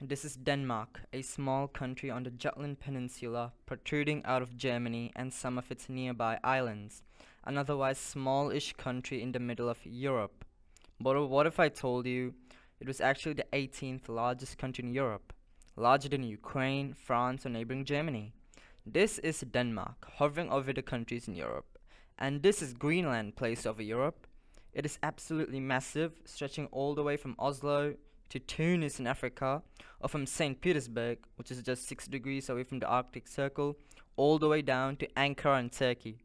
This is Denmark, a small country on the Jutland Peninsula, protruding out of Germany and some of its nearby islands, an otherwise smallish country in the middle of Europe. But what if I told you it was actually the 18th largest country in Europe, larger than Ukraine, France, or neighboring Germany? This is Denmark, hovering over the countries in Europe. And this is Greenland, placed over Europe. It is absolutely massive, stretching all the way from Oslo to Tunis in Africa, or from St. Petersburg, which is just 6 degrees away from the Arctic Circle, all the way down to Ankara in Turkey.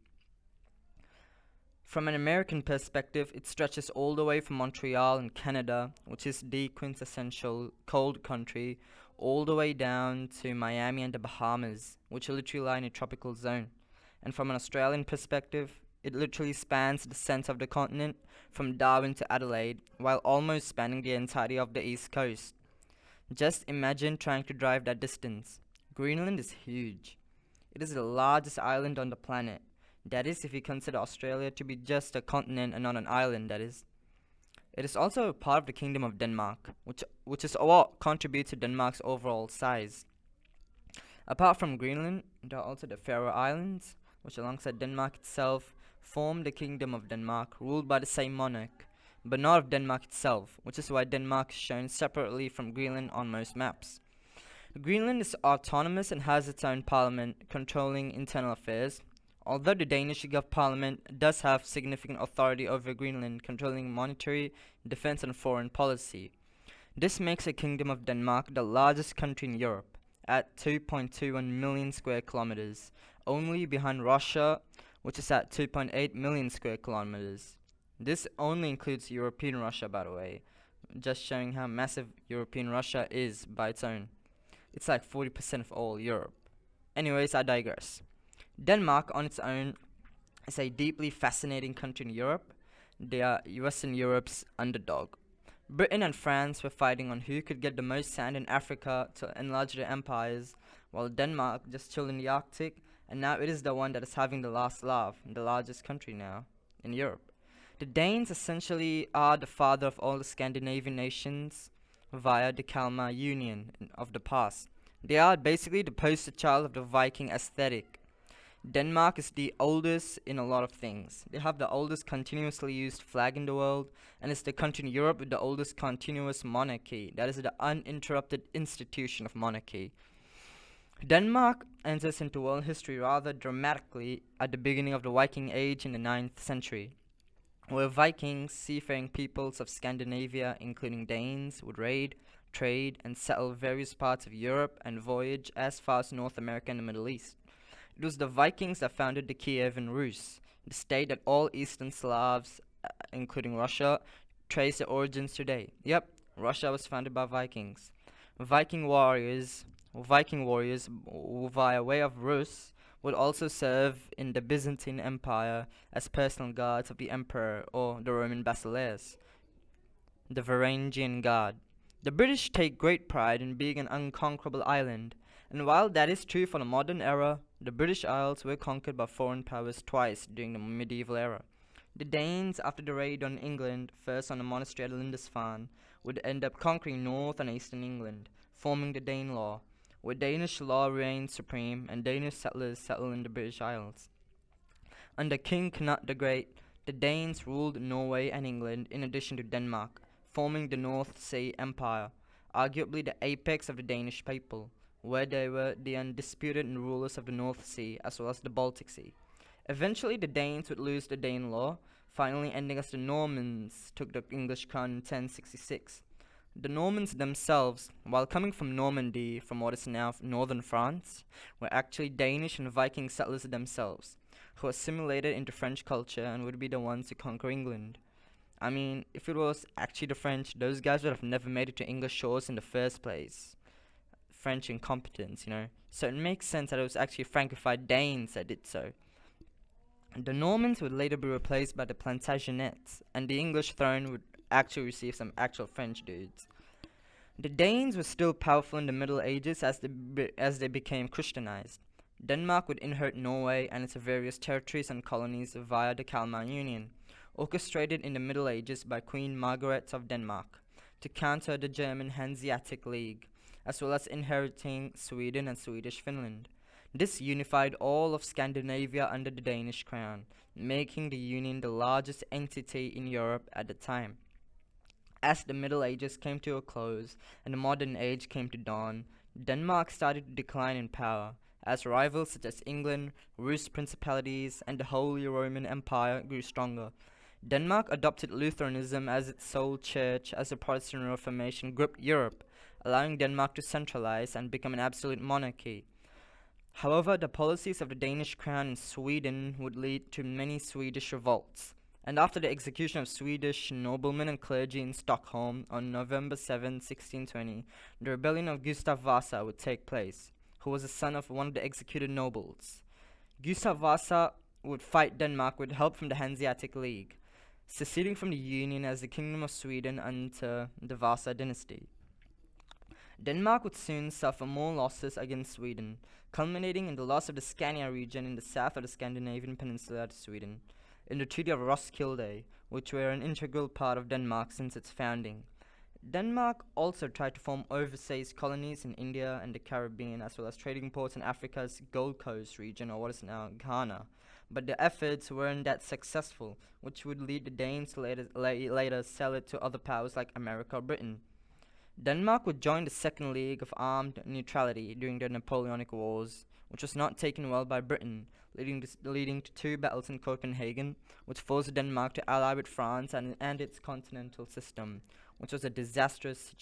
From an American perspective, it stretches all the way from Montreal in Canada, which is the quintessential cold country, all the way down to Miami and the Bahamas, which literally lie in a tropical zone. And from an Australian perspective, it literally spans the center of the continent from Darwin to Adelaide, while almost spanning the entirety of the east coast. Just imagine trying to drive that distance. Greenland is huge. It is the largest island on the planet. That is, if you consider Australia to be just a continent and not an island, that is. It is also a part of the Kingdom of Denmark, which is what contributes to Denmark's overall size. Apart from Greenland, there are also the Faroe Islands, which alongside Denmark itself form the Kingdom of Denmark, ruled by the same monarch, but not of Denmark itself, which is why Denmark is shown separately from Greenland on most maps. Greenland is autonomous and has its own parliament, controlling internal affairs, although the Danish parliament does have significant authority over Greenland, controlling monetary, defense, and foreign policy. This makes the Kingdom of Denmark the largest country in Europe, at 2.21 million square kilometers, only behind Russia, which is at 2.8 million square kilometers. This only includes European Russia, by the way, just showing how massive European Russia is by its own. It's like 40% of all Europe. Anyways, I digress. Denmark on its own is a deeply fascinating country in Europe. They are Western Europe's underdog. Britain and France were fighting on who could get the most sand in Africa to enlarge their empires, while Denmark just chilled in the Arctic, and now it is the one that is having the last laugh, the largest country now in Europe. The Danes essentially are the father of all the Scandinavian nations via the Kalmar Union of the past. They are basically the poster child of the Viking aesthetic. Denmark is the oldest in a lot of things. They have the oldest continuously used flag in the world, and it's the country in Europe with the oldest continuous monarchy. That is the uninterrupted institution of monarchy. Denmark enters into world history rather dramatically at the beginning of the Viking Age in the 9th century, where Vikings, seafaring peoples of Scandinavia, including Danes, would raid, trade, and settle various parts of Europe and voyage as far as North America and the Middle East. It was the Vikings that founded the Kievan Rus, the state that all Eastern Slavs, including Russia, trace their origins today. Yep, Russia was founded by Vikings. Viking warriors via way of Rus would also serve in the Byzantine Empire as personal guards of the emperor or the Roman basileus, the Varangian Guard. The British take great pride in being an unconquerable island, and while that is true for the modern era, the British Isles were conquered by foreign powers twice during the medieval era. The Danes, after the raid on England, first on the monastery at Lindisfarne, would end up conquering north and eastern England, forming the Danelaw, where Danish law reigned supreme and Danish settlers settled in the British Isles. Under King Canute the Great, the Danes ruled Norway and England in addition to Denmark, forming the North Sea Empire, arguably the apex of the Danish people, where they were the undisputed rulers of the North Sea as well as the Baltic Sea. Eventually, the Danes would lose the Danelaw, finally ending as the Normans took the English crown in 1066. The Normans themselves, while coming from Normandy, from what is now northern France, were actually Danish and Viking settlers themselves, who assimilated into French culture and would be the ones to conquer England. I mean, if it was actually the French, those guys would have never made it to English shores in the first place. French incompetence, So it makes sense that it was actually Francophile Danes that did so. The Normans would later be replaced by the Plantagenets, and the English throne would actually receive some actual French dudes. The Danes were still powerful in the Middle Ages as they became Christianized. Denmark would inherit Norway and its various territories and colonies via the Kalmar Union, orchestrated in the Middle Ages by Queen Margaret of Denmark, to counter the German Hanseatic League, as well as inheriting Sweden and Swedish Finland. This unified all of Scandinavia under the Danish crown, making the union the largest entity in Europe at the time. As the Middle Ages came to a close and the modern age came to dawn, Denmark started to decline in power, as rivals such as England, Rus principalities, and the Holy Roman Empire grew stronger. Denmark adopted Lutheranism as its sole church as the Protestant Reformation gripped Europe, allowing Denmark to centralize and become an absolute monarchy. However, the policies of the Danish crown in Sweden would lead to many Swedish revolts, and after the execution of Swedish noblemen and clergy in Stockholm on November 7, 1620, the rebellion of Gustav Vasa would take place, who was the son of one of the executed nobles. Gustav Vasa would fight Denmark with help from the Hanseatic League, seceding from the Union as the Kingdom of Sweden under the Vasa dynasty. Denmark would soon suffer more losses against Sweden, culminating in the loss of the Scania region in the south of the Scandinavian peninsula to Sweden, in the Treaty of Roskilde, which were an integral part of Denmark since its founding. Denmark also tried to form overseas colonies in India and the Caribbean, as well as trading ports in Africa's Gold Coast region, or what is now Ghana. But the efforts weren't that successful, which would lead the Danes to later sell it to other powers like America or Britain. Denmark would join the Second League of Armed Neutrality during the Napoleonic Wars, which was not taken well by Britain, leading to two battles in Copenhagen, which forced Denmark to ally with France and its continental system, which was a disastrous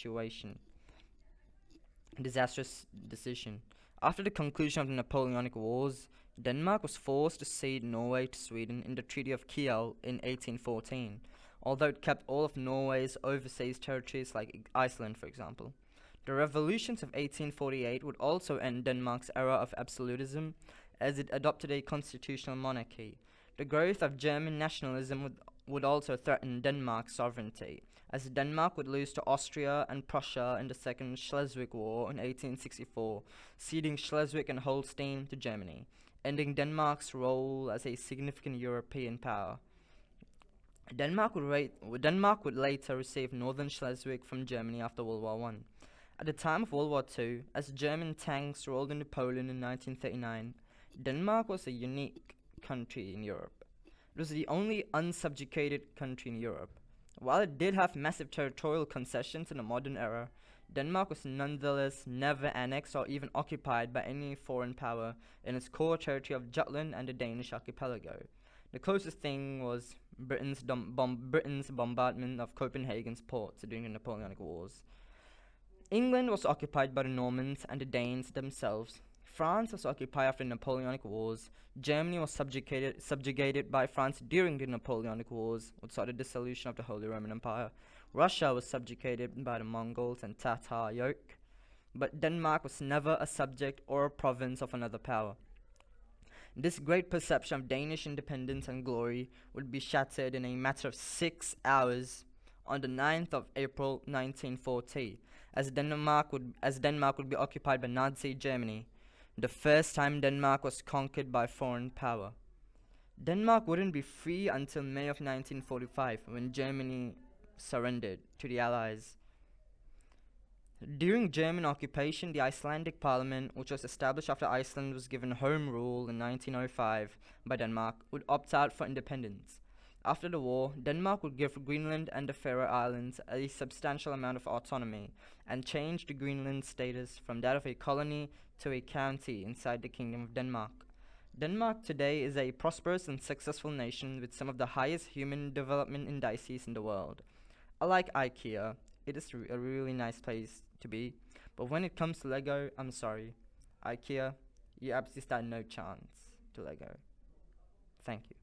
decision. After the conclusion of the Napoleonic Wars, Denmark was forced to cede Norway to Sweden in the Treaty of Kiel in 1814, although it kept all of Norway's overseas territories like Iceland, for example. The revolutions of 1848 would also end Denmark's era of absolutism, as it adopted a constitutional monarchy. The growth of German nationalism would also threaten Denmark's sovereignty, as Denmark would lose to Austria and Prussia in the Second Schleswig War in 1864, ceding Schleswig and Holstein to Germany, ending Denmark's role as a significant European power. Denmark would later receive northern Schleswig from Germany after World War I. At the time of World War II, as German tanks rolled into Poland in 1939, Denmark was a unique country in Europe. It was the only unsubjugated country in Europe. While it did have massive territorial concessions in the modern era, Denmark was nonetheless never annexed or even occupied by any foreign power in its core territory of Jutland and the Danish archipelago. The closest thing was Britain's bombardment of Copenhagen's ports during the Napoleonic Wars. England was occupied by the Normans and the Danes themselves. France was occupied after the Napoleonic Wars. Germany was subjugated by France during the Napoleonic Wars, which saw the dissolution of the Holy Roman Empire. Russia was subjugated by the Mongols and Tatar yoke. But Denmark was never a subject or a province of another power. This great perception of Danish independence and glory would be shattered in a matter of 6 hours on the 9th of April 1940, as Denmark would be occupied by Nazi Germany, the first time Denmark was conquered by foreign power. Denmark wouldn't be free until May of 1945, when Germany surrendered to the Allies. During German occupation, the Icelandic parliament, which was established after Iceland was given home rule in 1905 by Denmark, would opt out for independence. After the war, Denmark would give Greenland and the Faroe Islands a substantial amount of autonomy and change the Greenland status from that of a colony to a county inside the Kingdom of Denmark. Denmark today is a prosperous and successful nation with some of the highest human development indices in the world. Unlike IKEA, it is a really nice place to be, but when it comes to Lego, I'm sorry. IKEA, you absolutely stand no chance to Lego. Thank you.